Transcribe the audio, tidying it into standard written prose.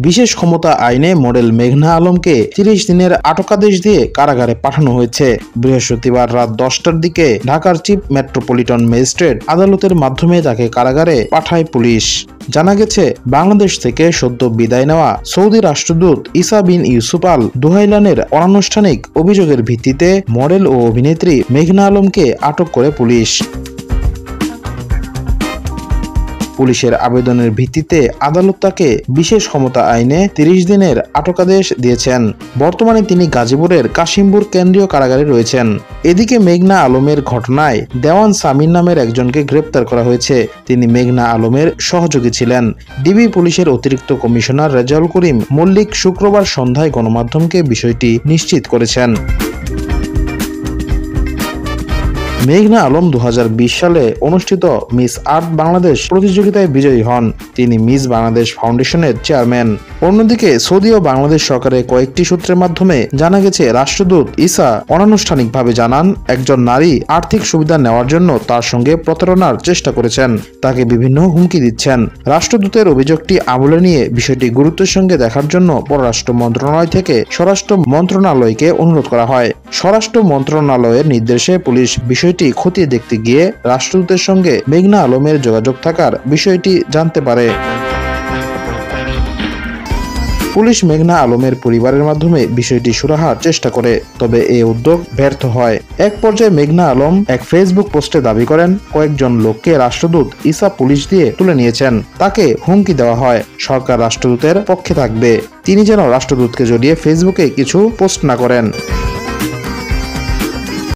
বিশেষ ক্ষমতা আইনে মডেল মেঘনা আলমকে 30 দিনের আটকাদেশ দিয়ে কারাগারে পাঠানো হয়েছে। বৃহস্পতিবার রাত 10টার দিকে ঢাকার চিফ মেট্রোপলিটন ম্যাজিস্ট্রেট আদালতের মাধ্যমে তাকে কারাগারে পাঠায় পুলিশ। জানা গেছে, বাংলাদেশ থেকে সদ্য বিদায় নেওয়া সৌদি রাষ্ট্রদূত ইসা বিন ইউসুফ আল দুহাইলানের অনানুষ্ঠানিক অভিযোগের ভিত্তিতে মডেল ও অভিনেত্রী মেঘনা আলমকে আটক করে পুলিশ। পুলিশের আবেদনের ভিত্তিতে আদালত তাকে বিশেষ ক্ষমতা আইনে 30 দিনের আটকাদেশ দিয়েছেন। বর্তমানে তিনি গাজীপুরের কাশিমপুর কেন্দ্রীয় কারাগারে রয়েছেন। এদিকে মেঘনা আলমের ঘটনায় দেওয়ান সামির নামের একজনকে গ্রেপ্তার করা হয়েছে। তিনি মেঘনা আলমের সহযোগী ছিলেন। ডিবি পুলিশের অতিরিক্ত কমিশনার রেজাউল করিম মল্লিক শুক্রবার সন্ধ্যায় গণমাধ্যমকে বিষয়টি নিশ্চিত করেছেন। মেঘনা আলম 2020 সালে অনুষ্ঠিত মিস আর্ট বাংলাদেশ প্রতিযোগিতায় বিজয়ী হন। তিনি মিস বাংলাদেশ ফাউন্ডেশনের চেয়ারম্যান। অন্যদিকে সৌদি ও বাংলাদেশ সরকারের কয়েকটি সূত্রের মাধ্যমে জানা গেছে, রাষ্ট্রদূত ইসা অনানুষ্ঠানিকভাবে জানান একজন নারী আর্থিক সুবিধা নেওয়ার জন্য তার সঙ্গে প্রতারণার চেষ্টা করেছেন, তাকে বিভিন্ন হুমকি দিচ্ছেন। রাষ্ট্রদূতের অভিযোগটি আমলে নিয়ে বিষয়টি গুরুত্বের সঙ্গে দেখার জন্য পররাষ্ট্র মন্ত্রণালয় থেকে স্বরাষ্ট্র মন্ত্রণালয়কে অনুরোধ করা হয়। স্বরাষ্ট্র মন্ত্রণালয়ের নির্দেশে পুলিশ বিষয়টি খতিয়ে দেখতে গিয়ে রাষ্ট্রদূতের সঙ্গে মেঘনা আলমের যোগাযোগ থাকার বিষয়টি জানতে পারে। পুলিশ মেঘনা আলমের পরিবারের মাধ্যমে বিষয়টি সুরাহার চেষ্টা করে, তবে এই উদ্যোগ ব্যর্থ হয়। এক পর্যায়ে মেঘনা আলম এক ফেসবুক পোস্টে দাবি করেন, কয়েকজন লোককে রাষ্ট্রদূত ইসা পুলিশ দিয়ে তুলে নিয়েছেন। তাকে হুমকি দেওয়া হয়, সরকার রাষ্ট্রদূতের পক্ষে থাকবে, তিনি যেন রাষ্ট্রদূতকে জড়িয়ে ফেসবুকে কিছু পোস্ট না করেন।